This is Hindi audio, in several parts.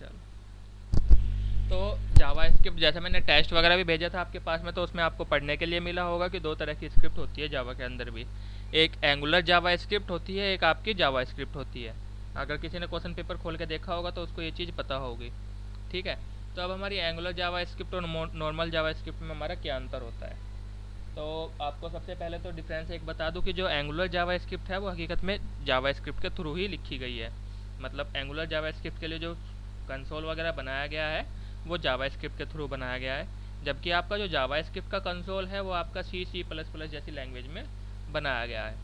चलो, तो जावास्क्रिप्ट जैसे मैंने टेस्ट वगैरह भी भेजा था आपके पास में, तो उसमें आपको पढ़ने के लिए मिला होगा कि दो तरह की स्क्रिप्ट होती है जावा के अंदर भी। एक एंगुलर जावास्क्रिप्ट होती है, एक आपकी जावास्क्रिप्ट होती है। अगर किसी ने क्वेश्चन पेपर खोल के देखा होगा तो उसको ये चीज़ पता होगी। ठीक है। तो अब हमारी एंगुलर जावास्क्रिप्ट और नॉर्मल जावास्क्रिप्ट में हमारा क्या अंतर होता है। तो आपको सबसे पहले तो डिफरेंस एक बता दूं कि जो एंगुलर जावास्क्रिप्ट है वो हकीकत में जावास्क्रिप्ट के थ्रू ही लिखी गई है। मतलब एंगुलर जावास्क्रिप्ट के लिए जो कंसोल वगैरह बनाया गया है वो जावास्क्रिप्ट के थ्रू बनाया गया है। जबकि आपका जो जावास्क्रिप्ट का कंसोल है वो आपका C++ जैसी लैंग्वेज में बनाया गया है।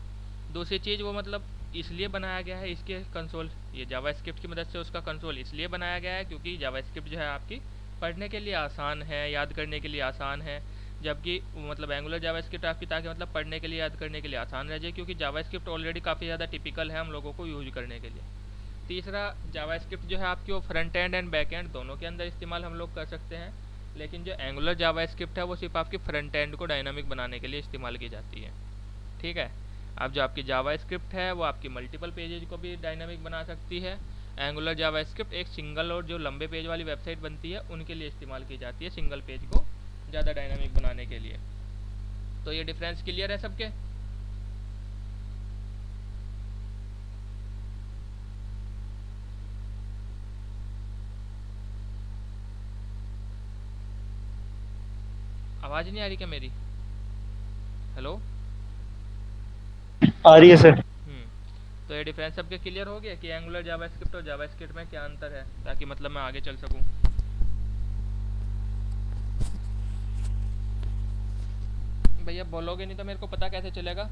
दूसरी चीज़ वो मतलब इसलिए बनाया गया है इसके कंसोल, ये जावास्क्रिप्ट की मदद से उसका कंसोल इसलिए बनाया गया है क्योंकि जावास्क्रिप्ट जो है आपकी पढ़ने के लिए आसान है, याद करने के लिए आसान है। जबकि मतलब एंगुलर जावास्क्रिप्ट आपकी ताकि मतलब पढ़ने के लिए, याद करने के लिए आसान रह जाए, क्योंकि जावास्क्रिप्ट ऑलरेडी काफ़ी ज़्यादा टिपिकल है हम लोगों को यूज करने के लिए। तीसरा, जावास्क्रिप्ट जो है आपकी वो front end and back and दोनों के अंदर इस्तेमाल हम लोग कर सकते हैं। लेकिन जो एंगुलर जावास्क्रिप्ट है वो सिर्फ आपकी फ्रंट एंड को डायनामिक बनाने के लिए इस्तेमाल की जाती है। ठीक है। अब जो आपकी जावास्क्रिप्ट है वो आपकी मल्टीपल पेजेज को भी डायनामिक बना सकती है। एंगुलर जावास्क्रिप्ट एक सिंगल और जो लंबे पेज वाली वेबसाइट बनती है उनके लिए इस्तेमाल की जाती है, सिंगल पेज को ज़्यादा डायनामिक बनाने के लिए। तो ये डिफरेंस क्लियर है सबके। आवाज़ नहीं आ रही क्या मेरी? हेलो। आ रही है सर। तो ये डिफरेंस सबके क्लियर हो गया कि एंगुलर जावास्क्रिप्ट और जावास्क्रिप्ट में क्या अंतर है, ताकि मतलब मैं आगे चल सकूं। भैया बोलोगे नहीं तो मेरे को पता कैसे चलेगा।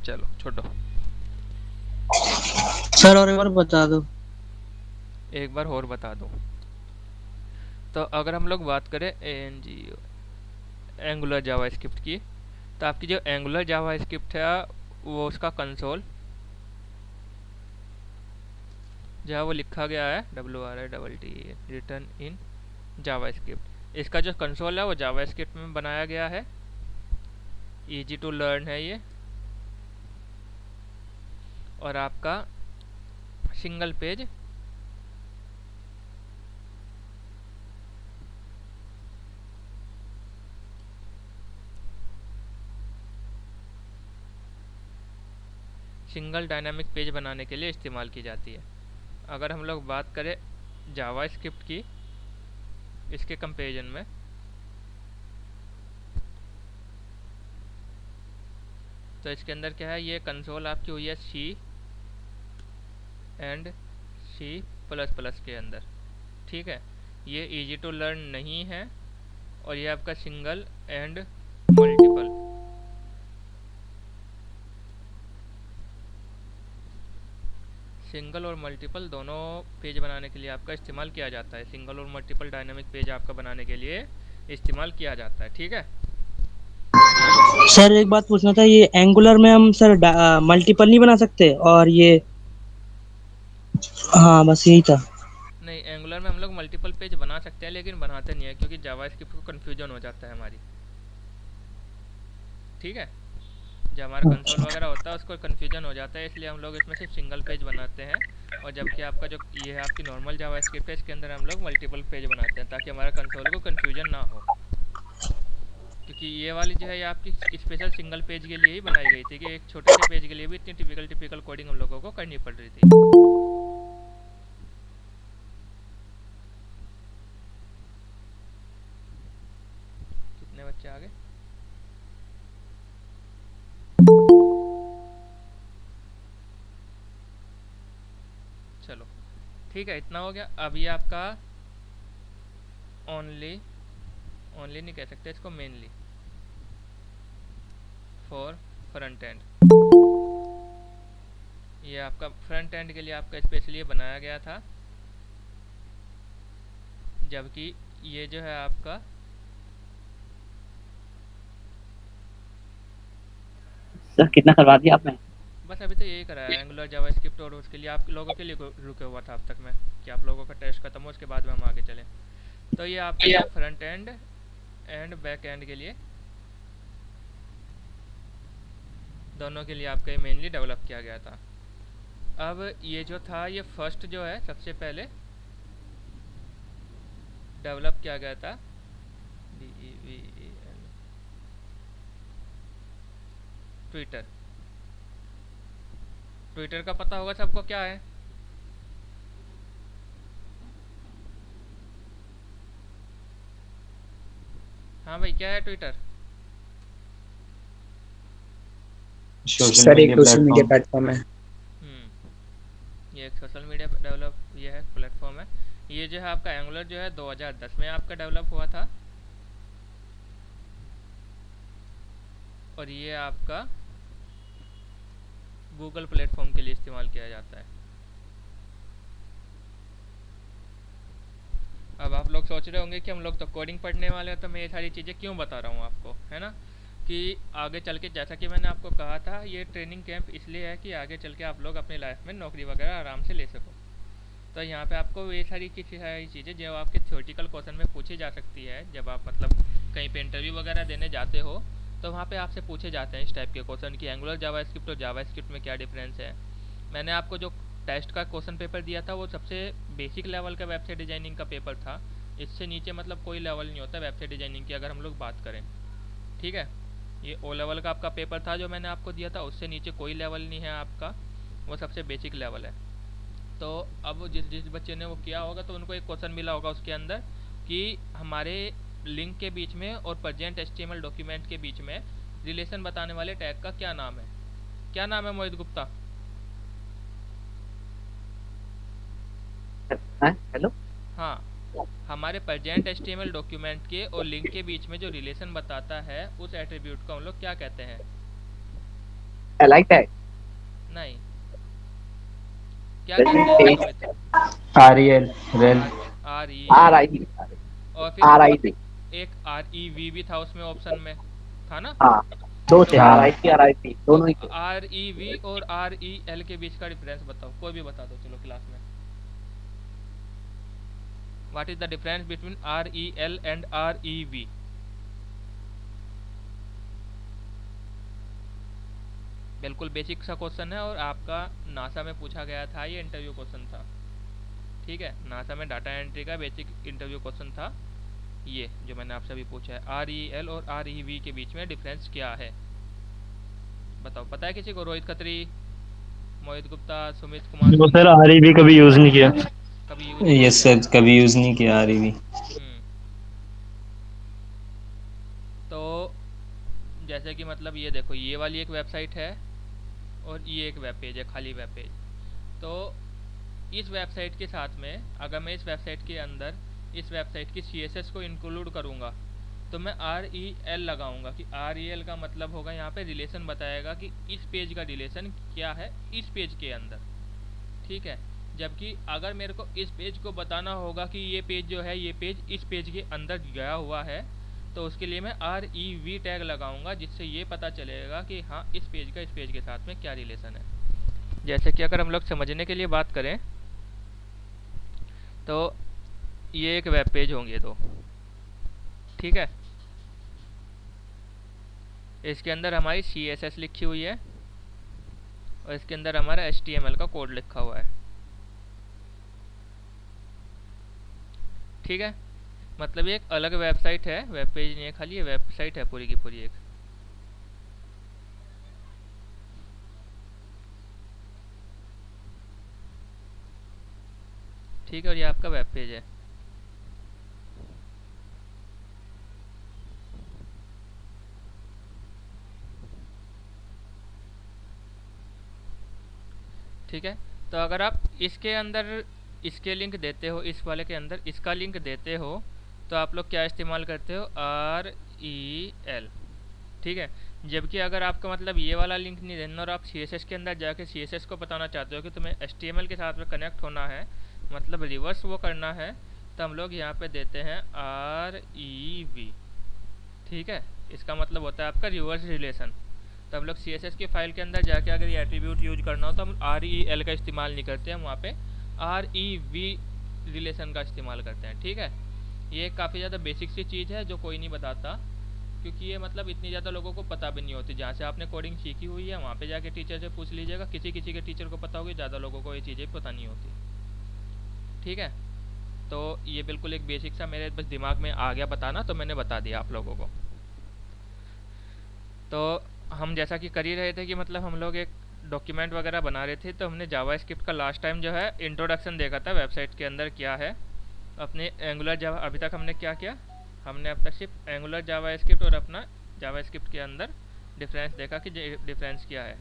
चलो छोड़ो। सर और एक बार बता दो। एक बार और बता दूं। तो अगर हम लोग बात करें एन जी एंगुलर जावास्क्रिप्ट की, तो आपकी जो एंगुलर जावास्क्रिप्ट है वो उसका कंसोल जो है वो लिखा गया है WRITT रिटर्न इन जावास्क्रिप्ट। इसका जो कंसोल है वो जावास्क्रिप्ट में बनाया गया है, इजी टू लर्न है ये। और आपका single page single dynamic page बनाने के लिए इस्तेमाल की जाती है। अगर हम लोग बात करें जावास्क्रिप्ट की इसके कंपेरिजन में, तो इसके अंदर क्या है, ये कंसोल आपकी हुई है C++ के अंदर। ठीक है। ये इजी टू लर्न नहीं है, और ये आपका सिंगल एंड मल्टीपल, सिंगल और मल्टीपल दोनों पेज बनाने के लिए आपका इस्तेमाल किया जाता है। सिंगल और मल्टीपल डायनामिक पेज आपका बनाने के लिए इस्तेमाल किया जाता है। ठीक है। सर एक बात पूछना था, ये एंगुलर में हम सर मल्टीपल नहीं बना सकते? और ये हाँ, बस यही था। नहीं, एंगुलर में हम लोग मल्टीपल पेज बना सकते हैं लेकिन बनाते नहीं है, क्योंकि जावास्क्रिप्ट को कन्फ्यूजन हो जाता है हमारी। ठीक है। जो हमारा कंसोल अच्छा। वगैरह होता है उसको कन्फ्यूजन हो जाता है, इसलिए हम लोग इसमें सिर्फ सिंगल पेज बनाते हैं। और जबकि आपका जो ये है आपकी नॉर्मल जावास्क्रिप्ट है, इसके अंदर हम लोग मल्टीपल पेज बनाते हैं ताकि हमारा कंसोल को कन्फ्यूजन ना हो। क्योंकि ये वाली जो है ये आपकी स्पेशल सिंगल पेज के लिए ही बनाई गई थी, कि एक छोटे से पेज के लिए भी इतनी टिपिकल टिपिकल कोडिंग हम लोगों को करनी पड़ रही थी। कितने बच्चे आ गए? चलो ठीक है, इतना हो गया। अब ये आपका ओनली, ओनली नहीं कह सकते इसको, मेनली फॉर फ्रंट एंड, ये आपका फ्रंट एंड के लिए आपका स्पेशली बनाया गया था। जबकि ये जो है आपका, सर कितना करवा दिया आपने? बस अभी तो यही करा है एंगुलर जावास्क्रिप्ट, और उसके लिए आप लोगों के लिए रुके हुआ था अब तक मैं, कि आप लोगों का टेस्ट खत्म हो उसके बाद में हम आगे चलें। तो ये आपका जो है front end and back and के लिए दोनों के लिए आपका ये मेनली डेवलप किया गया था। अब ये जो था ये फर्स्ट जो है सबसे पहले डेवलप किया गया था DEVEL ट्विटर। ट्विटर का पता होगा सबको क्या है? हाँ भाई, क्या है ट्विटर? सर एक सोशल मीडिया प्लेटफॉर्म है। ये एक सोशल मीडिया डेवलप ये है प्लेटफॉर्म है। ये जो है आपका एंगुलर जो है 2010 में आपका डेवलप हुआ था, और ये आपका गूगल प्लेटफॉर्म के लिए इस्तेमाल किया जाता है। अब आप लोग सोच रहे होंगे कि हम लोग तो कोडिंग पढ़ने वाले हैं, तो मैं ये सारी चीज़ें क्यों बता रहा हूँ आपको, है ना? कि आगे चल के, जैसा कि मैंने आपको कहा था, ये ट्रेनिंग कैंप इसलिए है कि आगे चल के आप लोग अपनी लाइफ में नौकरी वगैरह आराम से ले सको। तो यहाँ पे आपको ये सारी की सारी चीज़ें जो आपके थ्योरेटिकल क्वेश्चन में पूछी जा सकती है, जब आप मतलब कहीं पे इंटरव्यू वगैरह देने जाते हो, तो वहाँ पे आपसे पूछे जाते हैं इस टाइप के क्वेश्चन कि एंगुलर जावास्क्रिप्ट और जावास्क्रिप्ट में क्या डिफरेंस है। मैंने आपको जो टेस्ट का क्वेश्चन पेपर दिया था वो सबसे बेसिक लेवल का वेबसाइट डिजाइनिंग का पेपर था। इससे नीचे मतलब कोई लेवल नहीं होता वेबसाइट डिजाइनिंग की, अगर हम लोग बात करें। ठीक है, ये ओ लेवल का आपका पेपर था जो मैंने आपको दिया था, उससे नीचे कोई लेवल नहीं है आपका, वो सबसे बेसिक लेवल है। तो अब जिस जिस बच्चे ने वो किया होगा तो उनको एक क्वेश्चन मिला होगा उसके अंदर कि हमारे लिंक के बीच में और प्रेजेंट एचटीएमएल डॉक्यूमेंट के बीच में रिलेशन बताने वाले टैग का क्या नाम है? क्या नाम है मोहित गुप्ता? हेलो। हाँ, हमारे प्रेजेंट एचटीएमएल डॉक्यूमेंट के और लिंक के बीच में जो रिलेशन बताता है उस एट्रीब्यूट को हम लोग क्या कहते हैं? Alike tag. नहीं, क्या कहते हैं मोहित? REL रेल RI और फिर RIP। एक REV भी था उसमें ऑप्शन में, था ना? हाँ, दो थे, हाँ। RIP RIP दोनों ही थे। REV और REL के बीच का डिफरेंस बताओ, कोई भी बता दो चलो क्लास में। What is the difference between REL and REV? बिल्कुल बेसिक सा क्वेश्चन है और आपका नासा में पूछा गया था, ये इंटरव्यू क्वेश्चन था। ठीक है, नासा में डाटा एंट्री का बेसिक इंटरव्यू क्वेश्चन था ये जो मैंने आपसे अभी पूछा है। REL और REV के बीच में डिफरेंस क्या है बताओ, पता है किसी को? रोहित खत्री, मोहित गुप्ता, सुमित कुमार? वो सर REV कभी यूज नहीं किया। कभी यूज नहीं यस किया? सर, कभी यूज नहीं किया REV। तो जैसे कि मतलब ये देखो, ये वाली एक वेबसाइट है और ये एक वेब पेज है, खाली वेब पेज। तो इस वेबसाइट के साथ में अगर मैं इस वेबसाइट के अंदर इस वेबसाइट की CSS को इंक्लूड करूँगा तो मैं REL लगाऊंगा कि REL का मतलब होगा यहाँ पे रिलेशन बताएगा कि इस पेज का रिलेशन क्या है इस पेज के अंदर। ठीक है, जबकि अगर मेरे को इस पेज को बताना होगा कि ये पेज जो है ये पेज इस पेज के अंदर गया हुआ है, तो उसके लिए मैं REV टैग लगाऊंगा, जिससे ये पता चलेगा कि हाँ इस पेज का इस पेज के साथ में क्या रिलेशन है। जैसे कि अगर हम लोग समझने के लिए बात करें तो ये एक वेब पेज होंगे दो, ठीक है, इसके अंदर हमारी CSS लिखी हुई है और इसके अंदर हमारा HTML का कोड लिखा हुआ है। ठीक है, मतलब ये एक अलग वेबसाइट है, वेब पेज नहीं है खाली, ये वेबसाइट है पूरी की पूरी एक। ठीक है, और ये आपका वेब पेज है। ठीक है, तो अगर आप इसके अंदर इसके लिंक देते हो, इस वाले के अंदर इसका लिंक देते हो, तो आप लोग क्या इस्तेमाल करते हो? REL। ठीक है, जबकि अगर आपका मतलब ये वाला लिंक नहीं देना और आप CSS के अंदर जाके CSS को बताना चाहते हो कि तुम्हें HTML के साथ में कनेक्ट होना है, मतलब रिवर्स वो करना है, तो हम लोग यहाँ पे देते हैं REV। ठीक है, इसका मतलब होता है आपका रिवर्स रिलेशन। तो हम लोग CSS की फाइल के अंदर जाके अगर ये एट्रीब्यूट यूज करना हो तो हम REL का इस्तेमाल नहीं करते, हम वहाँ पे REV रिलेशन का इस्तेमाल करते हैं। ठीक है, ये काफ़ी ज़्यादा बेसिक सी चीज़ है जो कोई नहीं बताता, क्योंकि ये मतलब इतनी ज़्यादा लोगों को पता भी नहीं होती। जहाँ से आपने कोडिंग सीखी हुई है वहाँ पे जाके टीचर से पूछ लीजिएगा, किसी किसी के टीचर को पता होगी, ज़्यादा लोगों को ये चीज़ें पता नहीं होती। ठीक है, तो ये बिल्कुल एक बेसिक सा मेरे बस दिमाग में आ गया बताना, तो मैंने बता दिया आप लोगों को। तो हम जैसा कि कर ही रहे थे कि मतलब हम लोग एक डॉक्यूमेंट वगैरह बना रहे थे, तो हमने जावास्क्रिप्ट का लास्ट टाइम जो है इंट्रोडक्शन देखा था वेबसाइट के अंदर क्या है। अपने एंगुलर जावा अभी तक हमने क्या किया, हमने अब तक सिर्फ एंगुलर जावास्क्रिप्ट और अपना जावास्क्रिप्ट के अंदर डिफरेंस देखा कि डिफरेंस क्या है।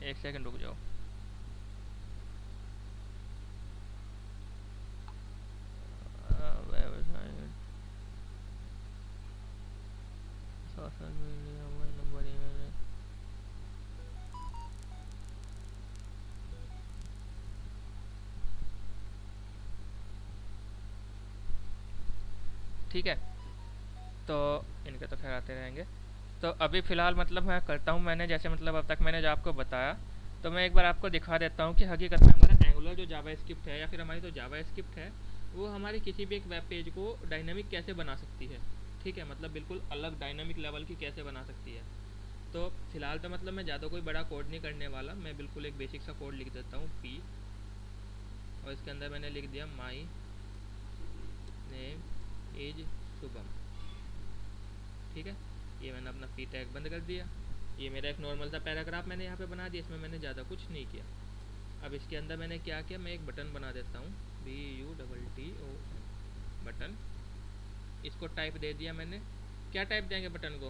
एक सेकंड रुक जाओ। Social media mobile number email. ठीक है, तो इनके तो खैर आते रहेंगे। तो अभी फ़िलहाल मतलब मैं करता हूँ, मैंने जैसे मतलब अब तक मैंने जो आपको बताया, तो मैं एक बार आपको दिखा देता हूँ कि हकीकत में हमारा एंगुलर जो जावास्क्रिप्ट है या फिर हमारी जो जावास्क्रिप्ट है वो हमारी किसी भी एक वेब पेज को डायनामिक कैसे बना सकती है। ठीक है, मतलब बिल्कुल अलग डायनामिक लेवल की कैसे बना सकती है। तो फिलहाल तो मतलब मैं ज़्यादा कोई बड़ा कोड नहीं करने वाला, मैं बिल्कुल एक बेसिक सा कोड लिख देता हूँ पी, और इसके अंदर मैंने लिख दिया माई नेम इज शुभम। ठीक है, ये मैंने अपना पी टैग बंद कर दिया। ये मेरा एक नॉर्मल सा पैराग्राफ मैंने यहाँ पे बना दिया, इसमें मैंने ज़्यादा कुछ नहीं किया। अब इसके अंदर मैंने क्या किया, मैं एक बटन बना देता हूँ, BUTTON बटन। इसको टाइप दे दिया मैंने। क्या टाइप देंगे बटन को,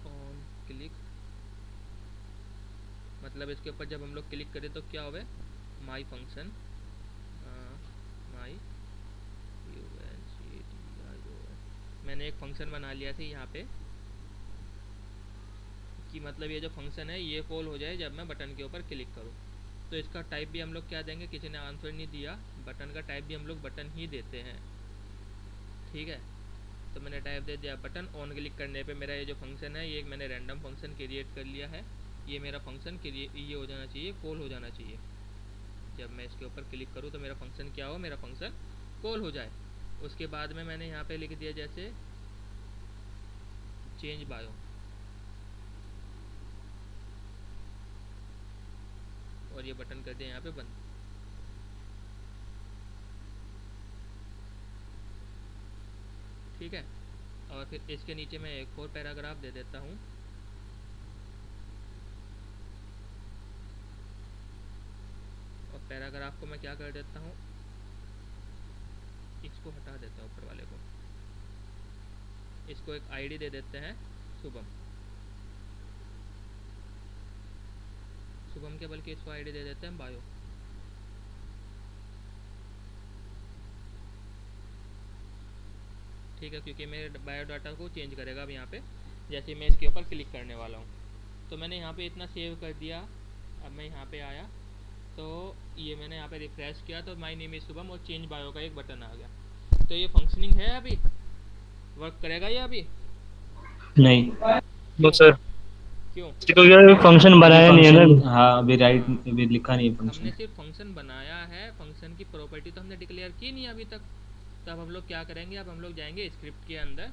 ऑन क्लिक, मतलब इसके ऊपर जब हम लोग क्लिक करें तो क्या होगा, माई फंक्शन, माई मैंने एक फंक्शन बना लिया था यहाँ पे कि मतलब ये जो फंक्शन है ये कॉल हो जाए जब मैं बटन के ऊपर क्लिक करूँ। तो इसका टाइप भी हम लोग क्या देंगे, किसी ने आंसर नहीं दिया, बटन का टाइप भी हम लोग बटन ही देते हैं। ठीक है, तो मैंने टाइप दे दिया बटन। ऑन क्लिक करने पे मेरा ये जो फंक्शन है ये एक मैंने रैंडम फंक्शन क्रिएट कर लिया है। ये मेरा फंक्शन ये हो जाना चाहिए, कॉल हो जाना चाहिए। जब मैं इसके ऊपर क्लिक करूँ तो मेरा फंक्शन क्या हो, मेरा फंक्शन कॉल हो जाए। उसके बाद में मैंने यहाँ पे लिख दिया जैसे चेंज बायो, और ये बटन कर दिया यहाँ पे बंद। ठीक है, और फिर इसके नीचे मैं एक और पैराग्राफ दे देता हूँ। और पैराग्राफ को मैं क्या कर देता हूँ, इसको हटा देता हूँ ऊपर वाले को, इसको एक आईडी दे देते हैं शुभम। शुभम के बल्कि इसको आईडी दे देते हैं बायो। ठीक है, क्योंकि मेरे बायोडाटा को चेंज करेगा अब यहाँ पे जैसे ही मैं इसके ऊपर क्लिक करने वाला हूँ। तो मैंने यहाँ पे इतना सेव कर दिया। अब मैं यहाँ पे आया तो ये मैंने यहाँ पे रिफ्रेश किया तो माय नेम इज शुभम और चेंज बायो का एक बटन आ गया। तो ये फंक्शनिंग है, अभी वर्क करेगा ये अभी? नहीं क्यों? सर, क्यों? क्योंकि फंक्शन बनाया नहीं है ना। हाँ अभी राइट अभी लिखा नहीं है हमने फंक्शन। सिर्फ फंक्शन बनाया है, फंक्शन की प्रॉपर्टी तो हमने डिक्लेयर की नहीं अभी तक। तो अब हम लोग क्या करेंगे, अब हम लोग जाएंगे स्क्रिप्ट के अंदर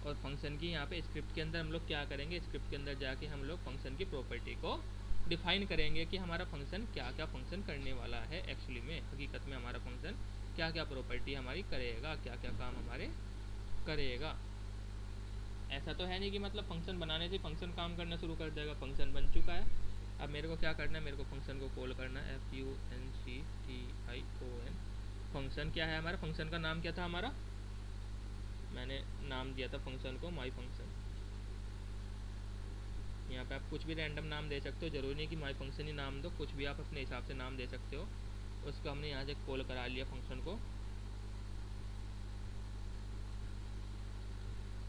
और फंक्शन की यहाँ पे स्क्रिप्ट के अंदर हम लोग क्या करेंगे, स्क्रिप्ट के अंदर जाके हम लोग फंक्शन की प्रॉपर्टी को डिफाइन करेंगे कि हमारा फंक्शन क्या क्या फंक्शन करने वाला है। एक्चुअली में हकीकत में हमारा फंक्शन क्या क्या प्रॉपर्टी हमारी करेगा, क्या क्या काम हमारे करेगा। ऐसा तो है नहीं कि मतलब फंक्शन बनाने से फंक्शन काम करना शुरू कर देगा। फंक्शन बन चुका है, अब मेरे को क्या करना है, मेरे को फंक्शन को कॉल करना है, FUNCTION। फंक्शन क्या है हमारा, फंक्शन का नाम क्या था हमारा, मैंने नाम दिया था फंक्शन को माई फंक्शन। यहाँ पे आप कुछ भी रैंडम नाम दे सकते हो, जरूरी नहीं कि माई फंक्शन ही नाम दो, कुछ भी आप अपने हिसाब से नाम दे सकते हो। उसको हमने यहाँ से कॉल करा लिया फंक्शन को।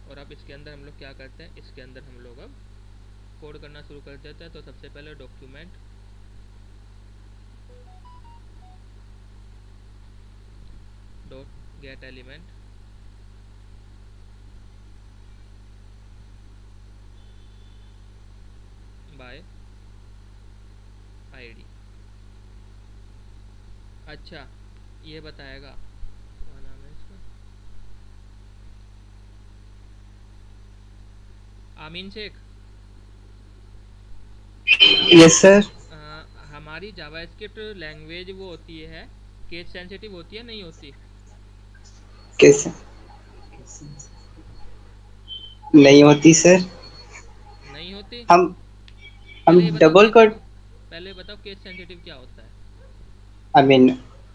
और अब इसके अंदर हम लोग क्या करते हैं, इसके अंदर हम लोग अब कोड करना शुरू कर देते हैं। तो सबसे पहले document dot get element ID. अच्छा, ये बताएगा क्या नाम है इसका, आमीन शेख। Yes sir. हमारी जावास्क्रिप्ट लैंग्वेज वो होती है, केस सेंसिटिव होती है नहीं होती? कैसे नहीं होती सर? नहीं होती। हम पहले ये बताओ डबल केस, कोड, पहले बताओ केस सेंसिटिव क्या होता है। आई मीन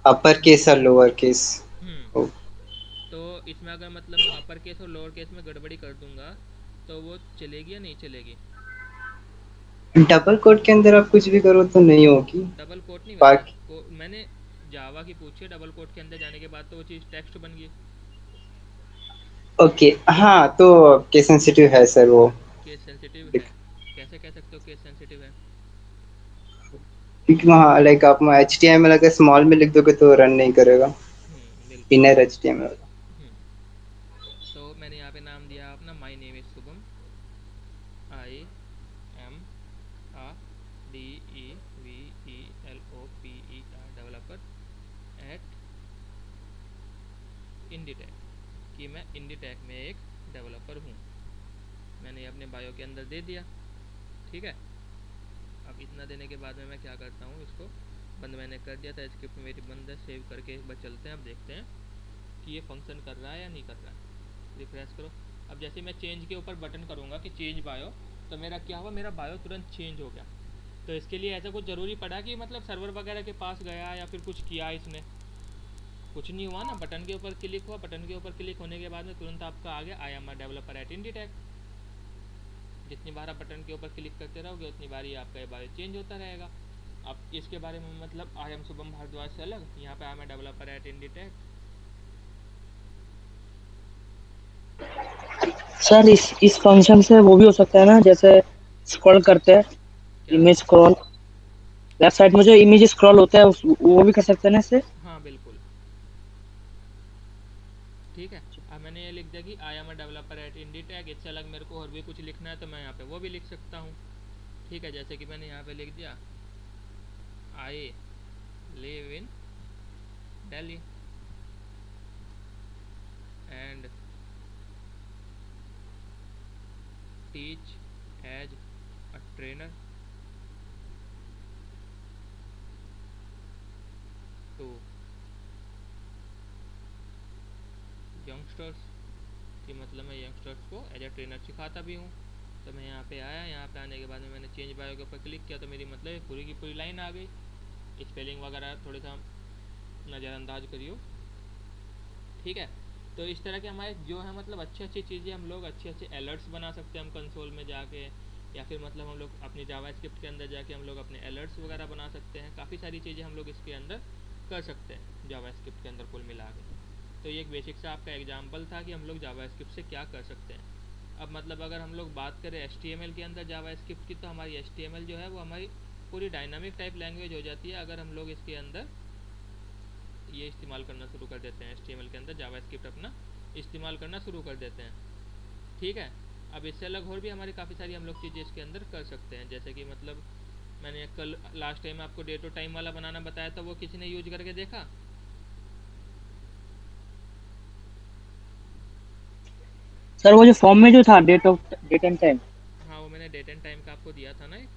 अपर केस और लोअर केस। हम्म। तो इसमें अगर मतलब मैं अपर केस और लोअर केस में गड़बड़ी कर दूंगा तो वो चलेगी या नहीं चलेगी? डबल कोड के अंदर आप कुछ भी करो तो नहीं होगी। डबल कोट नहीं, बाकी मैंने जावा की पूछी है, डबल कोट के अंदर जाने के बाद तो वो चीज़ टेक्स्ट बन गई। ओके, हाँ तो केस सेंसिटिव है सर वो। केस सेंसिटिव है? कैसे कह सकते हो केस सेंसिटिव है? क्योंकि वहाँ लाइक आप HTML अगर स्मॉल में लिख दोगे तो रन नहीं करेगा, बिल्कुल। Inner HTML। तो मैंने यहाँ पे नाम दिया अपना, my name is Shubham, IMDEVELOPER developer at Inditech, कि मैं इंडीटेक में एक डेवलपर हूँ। मैंने अपने बायो के अंदर दे दिया। ठीक है, अब इतना देने के बाद में मैं क्या करता हूँ, इसको बंद मैंने कर दिया था, स्क्रिप्ट मेरी बंद है, सेव करके एक बार चलते हैं, अब देखते हैं कि ये फंक्शन कर रहा है या नहीं कर रहा है। रिफ्रेश करो। अब जैसे मैं चेंज के ऊपर बटन करूँगा कि चेंज बायो, तो मेरा क्या हुआ, मेरा बायो तुरंत चेंज हो गया। तो इसके लिए ऐसा कुछ ज़रूरी पड़ा कि मतलब सर्वर वगैरह के पास गया या फिर कुछ किया इसने? कुछ नहीं हुआ ना, बटन के ऊपर क्लिक हुआ, बटन के ऊपर क्लिक होने के बाद में तुरंत आपका आ गया I am a developer at Inditech. जितनी बार आप बटन के ऊपर क्लिक करते रहोगे उतनी बार ही आपका ये बायो चेंज होता रहेगा। अब इसके बारे में मतलब आई एम शुभम भारद्वाज से अलग, यहाँ पे I am a developer at Inditech. Sir इस फंक्शन से वो भी हो सकता है ना, जैसे स्क्रॉल करते हैं, क्या? इमेज स्क्रॉल, लेफ्ट साइड में जो इमेज स्क्रॉल होता है वो भी कर सकते हैं ना इससे। हाँ बिल्कुल। ठीक है, अब मैंने ये लिख दिया कि I am a developer at Inditech. इससे अलग मेरे को और भी कुछ लिखना है तो मैं यहाँ पे वो भी लिख सकता हूँ। ठीक है, जैसे कि मैंने यहाँ पे लिख दिया I live in Delhi and teach as a trainer to youngsters, कि मतलब मैं यंगस्टर्स को एज अ ट्रेनर सिखाता भी हूँ। तो मैं यहाँ पे आया, यहाँ पे आने के बाद में मैंने चेंज बायो के ऊपर क्लिक किया तो मेरी मतलब पूरी की पूरी लाइन आ गई। स्पेलिंग वगैरह थोड़ा सा नज़रअंदाज करियो। ठीक है, तो इस तरह के हमारे जो है मतलब अच्छी अच्छी चीज़ें हम लोग अच्छे अच्छे अलर्ट्स बना सकते हैं हम कंसोल में जाके, या फिर मतलब हम लोग अपनी जावास्क्रिप्ट के अंदर जाके हम लोग अपने अलर्ट्स वगैरह बना सकते हैं। काफ़ी सारी चीज़ें हम लोग इसके अंदर कर सकते हैं जावास्क्रिप्ट के अंदर कुल मिला के। तो ये एक बेसिक सा आपका एग्जाम्पल था कि हम लोग जावास्क्रिप्ट से क्या कर सकते हैं। अब मतलब अगर हम लोग बात करें HTML के अंदर जावास्क्रिप्ट की, तो हमारी HTML जो है वो हमारी पूरी डायनामिक टाइप लैंग्वेज हो जाती है अगर हम लोग इसके अंदर ये इस्तेमाल करना शुरू कर देते हैं, HTML के अंदर जावास्क्रिप्ट अपना इस्तेमाल करना शुरू कर देते हैं। ठीक है, अब इससे अलग और भी हमारी काफ़ी सारी हम लोग चीज़ें इसके अंदर कर सकते हैं। जैसे कि मतलब मैंने कल लास्ट टाइम आपको डेट और टाइम वाला बनाना बताया था, वो किसी ने यूज करके देखा? सर वो जो फॉर्म में जो था डेट एंड टाइम, हाँ, वो मैंने डेट एंड टाइम का आपको दिया था ना एक।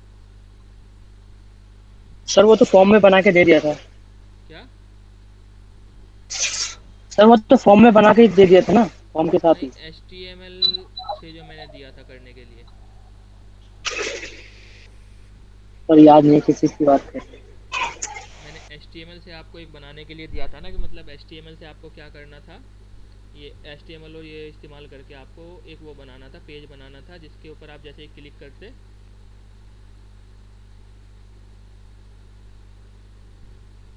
सर वो तो फॉर्म में बना के दे दिया था। क्या? सर वो तो फॉर्म में बना के ही दे दिया था ना, फॉर्म के साथ नहीं, ही। HTML से जो मैंने दिया था करने के लिए। सर याद नहीं किस चीज़ की बात कर रहे हैं। मैंने HTML से आपको एक बनाने के लिए दिया था ना, कि मतलब HTML से आपको क्या करना था, ये HTML और ये इस्तेमाल करके आपको एक वो बनाना था, पेज बनाना था, जिसके ऊपर आप जैसे ही क्लिक करते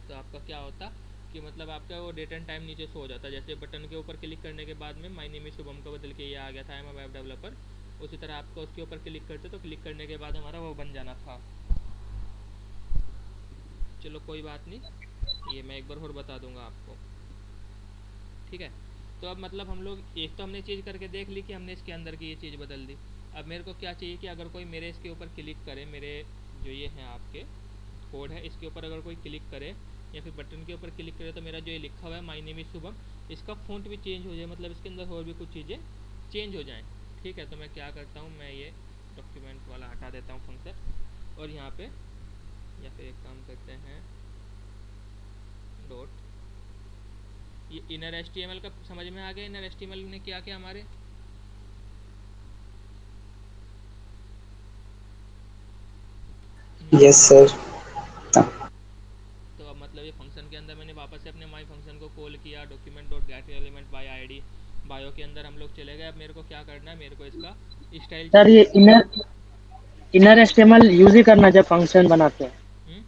तो आपका क्या होता कि मतलब आपका वो डेट एंड टाइम नीचे शो हो जाता। जैसे बटन के ऊपर क्लिक करने के बाद में माय नेम इज शुभम का बदल के ये आ गया था आई एम अ वेब डेवलपर, उसी तरह आपको उसके ऊपर क्लिक करते तो क्लिक करने के बाद हमारा वो बन जाना था। चलो कोई बात नहीं, ये मैं एक बार और बता दूंगा आपको। ठीक है, तो अब मतलब हम लोग एक तो हमने चीज़ करके देख ली कि हमने इसके अंदर की ये चीज़ बदल दी। अब मेरे को क्या चाहिए कि अगर कोई मेरे इसके ऊपर क्लिक करे, मेरे जो ये हैं आपके कोड है इसके ऊपर अगर कोई क्लिक करे या फिर बटन के ऊपर क्लिक करे तो मेरा जो ये लिखा हुआ है माय नेम इज़ शुभम, इसका फ़ॉन्ट भी चेंज हो जाए, मतलब इसके अंदर और भी कुछ चीज़ें चेंज हो जाएँ। ठीक है, तो मैं क्या करता हूँ, मैं ये डॉक्यूमेंट वाला हटा देता हूँ फंक्शन और यहाँ पे या फिर एक काम करते हैं डॉट, ये इनर HTML का समझ में आ गया। इनर HTML ने क्या किया हमारे, यस सर। तो अब मतलब ये फंक्शन के अंदर मैंने वापस से अपने माई फंक्शन को कॉल किया, document dot get element by ID, bio के अंदर हम लोग चले गए। अब मेरे को क्या करना है, मेरे को इसका स्टाइल सर चेंज ये करना इनर इनर एचटीएमएल यूज ही करना जब फंक्शन बनाते हैं। है।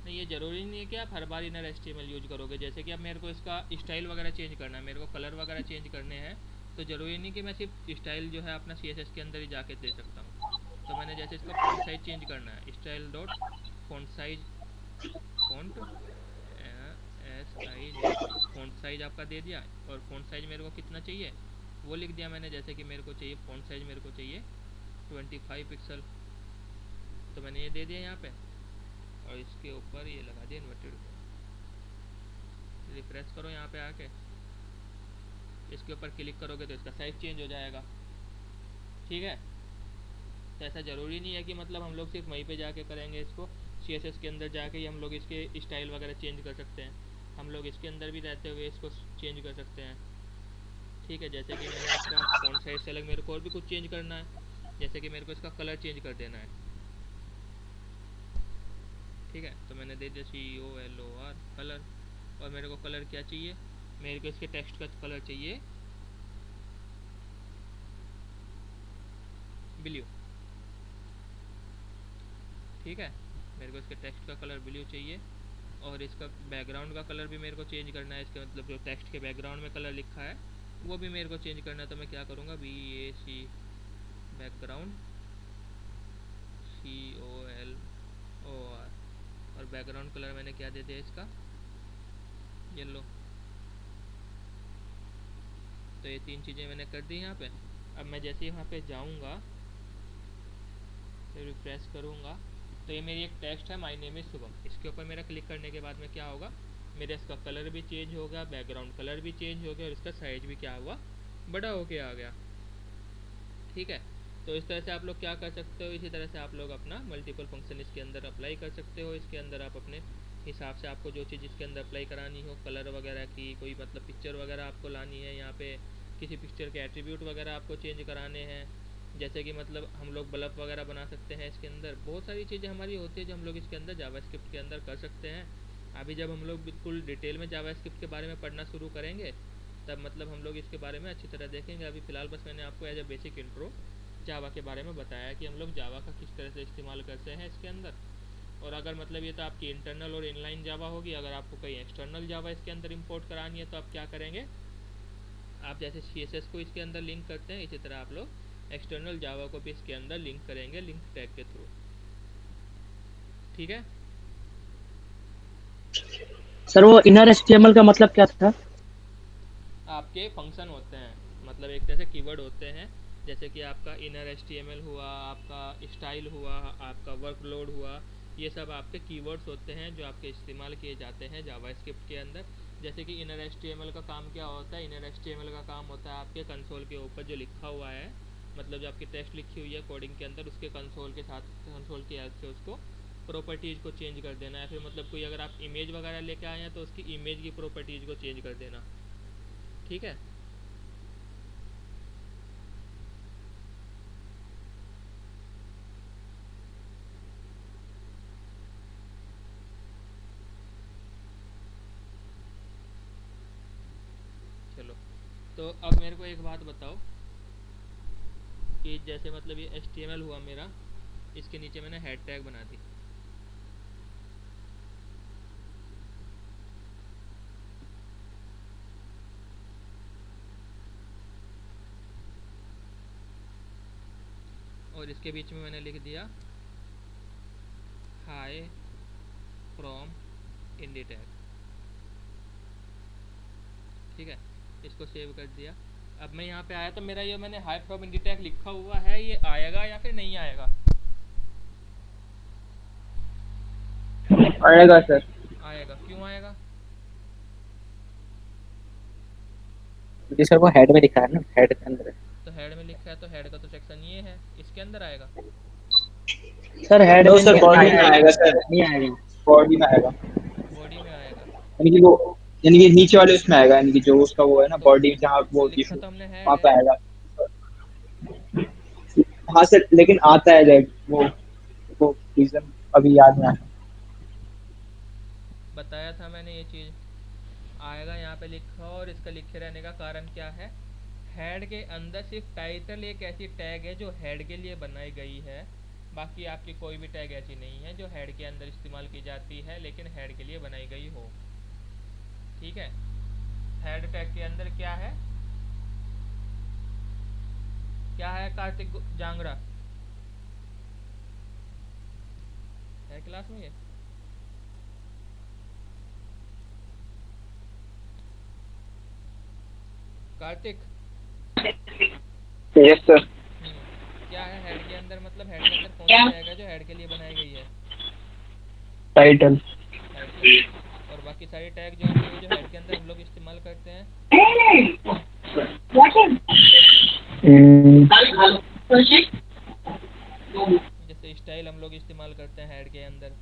नहीं, ये ज़रूरी नहीं है कि आप हर बार इनर HTML यूज करोगे। जैसे कि अब मेरे को इसका स्टाइल वगैरह चेंज करना है, मेरे को कलर वगैरह चेंज करने हैं, तो ज़रूरी नहीं कि मैं सिर्फ स्टाइल जो है अपना CSS के अंदर ही जाके दे सकता हूँ। तो मैंने जैसे इसका फॉन्ट साइज चेंज करना है, style dot font size, font SIZ, font size आपका दे दिया। और फॉन्ट साइज मेरे को कितना चाहिए वो लिख दिया मैंने, जैसे कि मेरे को चाहिए फॉन्ट साइज मेरे को चाहिए 25 पिक्सल, तो मैंने ये दे दिया यहाँ पे और इसके ऊपर ये लगा दिया इन्वर्टेड। रिफ्रेश करो यहाँ पे आके, इसके ऊपर क्लिक करोगे तो इसका साइज चेंज हो जाएगा। ठीक है, तो ऐसा ज़रूरी नहीं है कि मतलब हम लोग सिर्फ वहीं पे जाके करेंगे इसको, CSS के अंदर जाके ही हम लोग इसके स्टाइल वगैरह चेंज कर सकते हैं। हम लोग इसके अंदर भी रहते हुए इसको चेंज कर सकते हैं। ठीक है, जैसे कि मैंने इसका फॉन्ट साइज से अलग मेरे को और भी कुछ चेंज करना है, जैसे कि मेरे को इसका कलर चेंज कर देना है। ठीक है, तो मैंने दे दिया COLOR कलर, और मेरे को कलर क्या चाहिए, मेरे को इसके टेक्स्ट का कलर चाहिए ब्लू। ठीक है, मेरे को इसके टेक्स्ट का कलर ब्लू चाहिए और इसका बैकग्राउंड का कलर भी मेरे को चेंज करना है। इसके मतलब जो टेक्स्ट के बैकग्राउंड में कलर लिखा है वो भी मेरे को चेंज करना है। तो मैं क्या करूँगा, BAC बैकग्राउंड COLOR, और बैकग्राउंड कलर मैंने क्या दे दिया इसका येलो। तो ये तीन चीज़ें मैंने कर दी यहाँ पे। अब मैं जैसे यहाँ पे जाऊँगा तो रिफ्रेश करूँगा तो ये मेरी एक टेक्स्ट है माय नेम इज़ शुभम, इसके ऊपर मेरा क्लिक करने के बाद में क्या होगा, मेरे इसका कलर भी चेंज हो गया, बैकग्राउंड कलर भी चेंज हो गया और इसका साइज भी क्या हुआ, बड़ा होके आ गया। ठीक है, तो इस तरह से आप लोग क्या कर सकते हो, इसी तरह से आप लोग अपना मल्टीपल फंक्शन इसके अंदर अप्लाई कर सकते हो। इसके अंदर आप अपने हिसाब से आपको जो चीज़ इसके अंदर अप्लाई करानी हो, कलर वगैरह की, कोई मतलब पिक्चर वगैरह आपको लानी है, यहाँ पे किसी पिक्चर के एट्रीब्यूट वगैरह आपको चेंज कराने हैं, जैसे कि मतलब हम लोग बल्ब वगैरह बना सकते हैं। इसके अंदर बहुत सारी चीज़ें हमारी होती है जो हम लोग इसके अंदर जावास्क्रिप्ट के अंदर कर सकते हैं। अभी जब हम लोग बिल्कुल डिटेल में जावास्क्रिप्ट के बारे में पढ़ना शुरू करेंगे तब मतलब हम लोग इसके बारे में अच्छी तरह देखेंगे। अभी फ़िलहाल बस मैंने आपको एज अ बेसिक इंट्रो जावा के बारे में बताया कि हम लोग जावा का किस तरह से इस्तेमाल करते हैं इसके अंदर। और अगर मतलब ये तो आपकी इंटरनल और इनलाइन जावा होगी, अगर आपको कहीं एक्सटर्नल जावा इसके अंदर इंपोर्ट करानी है तो आप क्या करेंगे, आप जैसे CSS को इसके अंदर लिंक करते हैं इसी तरह आप लोग एक्सटर्नल जावा को भी इसके अंदर लिंक करेंगे लिंक टैग के थ्रू। ठीक है, सर वो इनर एचटीएमएल का मतलब क्या था? आपके फंक्शन होते हैं, मतलब एक तरह से कीवर्ड होते हैं, जैसे कि आपका इनर HTML हुआ, आपका स्टाइल हुआ, आपका वर्कलोड हुआ, ये सब आपके कीवर्ड्स होते हैं जो आपके इस्तेमाल किए जाते हैं जावास्क्रिप्ट के अंदर। जैसे कि इनर HTML का काम क्या होता है, इनर HTML का काम होता है आपके कंसोल के ऊपर जो लिखा हुआ है, मतलब जो आपकी टेक्स्ट लिखी हुई है कोडिंग के अंदर, उसके कंसोल के साथ कंसोल की हेल्प से उसको प्रॉपर्टीज़ को चेंज कर देना है। फिर मतलब कोई अगर आप इमेज वगैरह लेके आए हैं तो उसकी इमेज की प्रॉपर्टीज़ को चेंज कर देना। ठीक है, चलो तो अब मेरे को एक बात बताओ कि जैसे मतलब ये HTML हुआ मेरा, इसके नीचे मैंने हेड टैग बना दी, और इसके बीच में मैंने लिख दिया हाय फ्रॉम इंडी टैग। ठीक है, इसको सेव कर दिया। अब मैं यहाँ पे आया तो मेरा ये मैंने हाई फ्रॉम इंडी टैग लिखा हुआ है, ये आएगा या फिर नहीं आएगा? आएगा सर। आएगा, क्यों आएगा? क्योंकि सर वो हेड में लिखा है ना, हेड के अंदर है। तो हेड में लिखा है तो हेड का तो सेक्शन ये है, इसके अंदर आएगा। सर हेड नो में सर, नहीं बॉडी में आएगा। आएगा सर, नहीं आएगी। बॉडी में आएगा। बॉडी में आएगा। यानी कि वो, यानी कि नीचे वाले उसमें आएगा, यानी कि जो उसका वो है ना तो बॉडी जहाँ वो होती लिखा है तो हमने हेड वहाँ है। पे आएगा। हाँ सर, लेकिन आता है जब वो रीजन अभी याद नहीं आया। बताया था मैंने ये चीज़ आएगा यहाँ पे लिखा, और इसका लिखे रहने का कारण क्या है? हेड के अंदर सिर्फ टाइटल एक ऐसी टैग है जो हेड के लिए बनाई गई है, बाकी आपकी कोई भी टैग ऐसी नहीं है जो हेड के अंदर इस्तेमाल की जाती है लेकिन हेड के लिए बनाई गई हो। ठीक है, हेड टैग के अंदर क्या है, क्या है कार्तिक जांगड़ा? है क्लास में ये? कार्तिक। Yes sir. क्या है हेड के अंदर, मतलब हेड के अंदर कौन सी टैग है जो हेड के लिए बनाई गई है? टाइटल। टाइटल। और बाकी सारी टैग जो होती है जो हेड के अंदर हम लोग इस्तेमाल करते हैं, जैसे स्टाइल हम लोग इस्तेमाल करते हैं हेड के अंदर,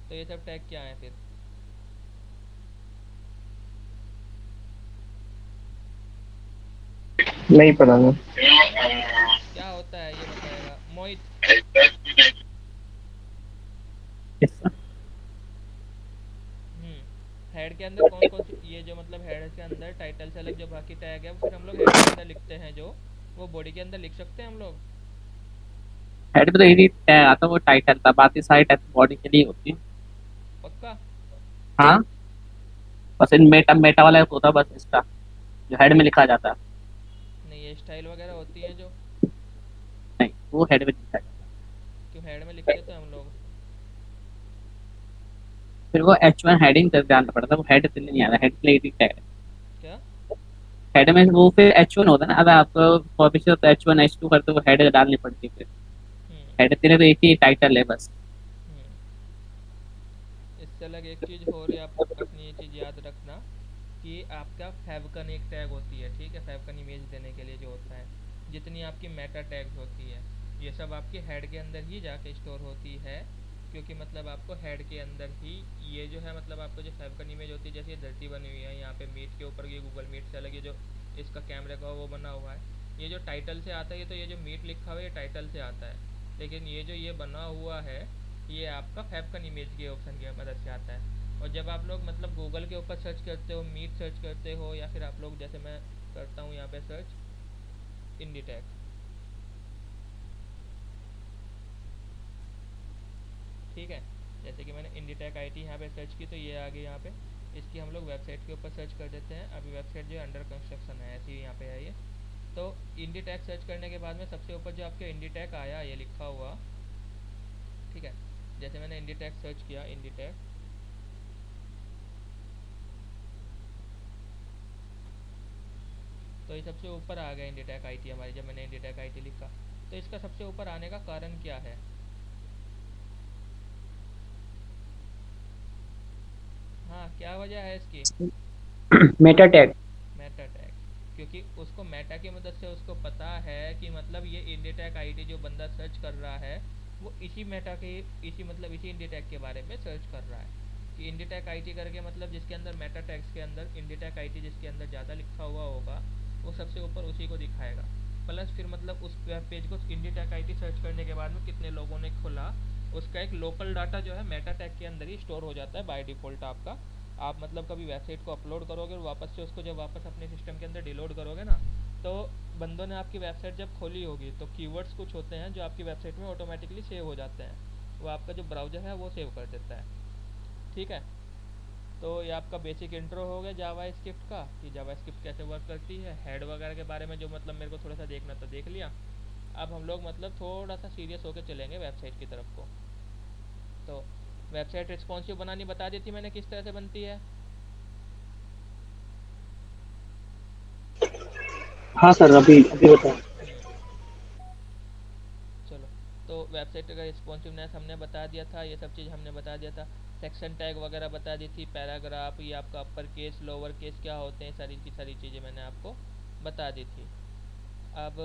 तो ये सब टैग क्या है फिर? नहीं पता ना। क्या होता है ये बताएगा मोहित। हेड के अंदर कौन कौन सी, ये जो मतलब हेड के अंदर टाइटल से अलग जो बाकी टैग है वो फिर हम लोग हेड के अंदर लिखते हैं, जो वो बॉडी के अंदर लिख सकते हैं हम लोग। हेड पे तो यही आता वो टाइटल था, बाकी सारी टाइप बॉडी के लिए होती है। पक्का? हाँ, बस इन मेटा मेटा वाला होता है बस इसका, जो हेड में लिखा जाता है। नहीं, ये स्टाइल वगैरह होती है जो, नहीं, वो हेड में लिखा जाता क्यों हेड में लिखते तो हम लोग। है। फिर वो H1 हेडिंग तक डालना पड़ता है, वो हेड पे नहीं आता, हेड प्लेट टैग। क्या? हेड में वो फिर H1 होता है ना, अगर आपको ऑफिशियल तो H1 H2 करते वो हेड डालनी पड़ती है फिर। हम्म। हेड तेरे तो एक ही टाइटल है बस। इससे अलग एक चीज़ हो रही है, आप अपनी ये चीज़ याद रखना कि आपका फेवकन एक टैग होती है, ठीक है, फेवकन इमेज देने के लिए जो होता है, जितनी आपकी मेटा टैग्स होती है ये सब आपके हेड के अंदर ही जाके स्टोर होती है, क्योंकि मतलब आपको हेड के अंदर ही ये जो है, मतलब आपको जो फेवकन इमेज होती है, जैसे ये धरती बनी हुई है यहाँ पे मीट के ऊपर, ये गूगल मीट से अलग ये जो इसका कैमरे का वो बना हुआ है, ये जो टाइटल से आता है, ये तो ये जो मीट लिखा हुआ है ये टाइटल से आता है, लेकिन ये जो ये बना हुआ है ये आपका फेवकन इमेज के ऑप्शन की मदद से आता है। और जब आप लोग मतलब गूगल के ऊपर सर्च करते हो, मीट सर्च करते हो, या फिर आप लोग जैसे मैं करता हूँ यहाँ पे सर्च इंडीटैक, ठीक है, जैसे कि मैंने इंडीटैक आईटी यहाँ पे सर्च की तो ये आ गई यहाँ पे, इसकी हम लोग वेबसाइट के ऊपर सर्च कर देते हैं, अभी वेबसाइट जो है अंडर कंस्ट्रक्शन है, ऐसी यहाँ पे है ये। तो इंडीटैक सर्च करने के बाद में सबसे ऊपर जो आपके इंडीटैक आया ये लिखा हुआ, ठीक है, जैसे मैंने इंडीटैक सर्च किया, इंडीटैक, तो ये सबसे ऊपर आ गया इंडीटैक आईटी हमारी, जब मैंने इंडीटैक आईटी लिखा तो इसका सबसे ऊपर आने का कारण क्या है? हाँ, क्या वजह है इसकी? Meta tag. मेटा टैग, क्योंकि उसको मेटा की मदद से उसको पता है कि मतलब ये इंडीटैक आईटी जो बंदा सर्च कर रहा है वो इसी मेटा के, इसी मतलब इसी इंडीटैक के बारे में सर्च कर रहा है, कि इंडीटैक आईटी करके मतलब जिसके अंदर मेटा टैग्स के अंदर इंडीटैक आईटी जिसके अंदर ज़्यादा लिखा हुआ होगा वो सबसे ऊपर उसी को दिखाएगा। प्लस फिर मतलब उस वेब पेज को इंडीटैक आईटी सर्च करने के बाद में कितने लोगों ने खोला, उसका एक लोकल डाटा जो है मेटा टैग के अंदर ही स्टोर हो जाता है बाय डिफ़ॉल्ट आपका। आप मतलब कभी वेबसाइट को अपलोड करोगे और वापस से उसको जब वापस अपने सिस्टम के अंदर डिलोड करोगे ना, तो बंदों ने आपकी वेबसाइट जब खोली होगी तो कीवर्ड्स कुछ होते हैं जो आपकी वेबसाइट में ऑटोमेटिकली सेव हो जाते हैं, वो आपका जो ब्राउज़र है वो सेव कर देता है, ठीक है। तो ये आपका बेसिक इंट्रो हो गया जावा स्क्रिप्ट का, कि जावा स्क्रिप्ट कैसे वर्क करती है, हेड वगैरह के बारे में जो मतलब मेरे को थोड़ा सा देखना था देख लिया। अब हम लोग मतलब थोड़ा सा सीरियस होकर चलेंगे वेबसाइट की तरफ को। तो वेबसाइट रिस्पॉन्सिव बनानी बता दी थी मैंने किस तरह से बनती है। हाँ सर, अभी अभी बताओ। चलो, तो वेबसाइट का रिस्पॉन्सिवनेस हमने बता दिया था, ये सब चीज़ हमने बता दिया था। सेक्शन टैग वगैरह बता दी थी, पैराग्राफ, ये आपका अपर केस लोअर केस क्या होते हैं, सारी की सारी चीज़ें मैंने आपको बता दी थी। अब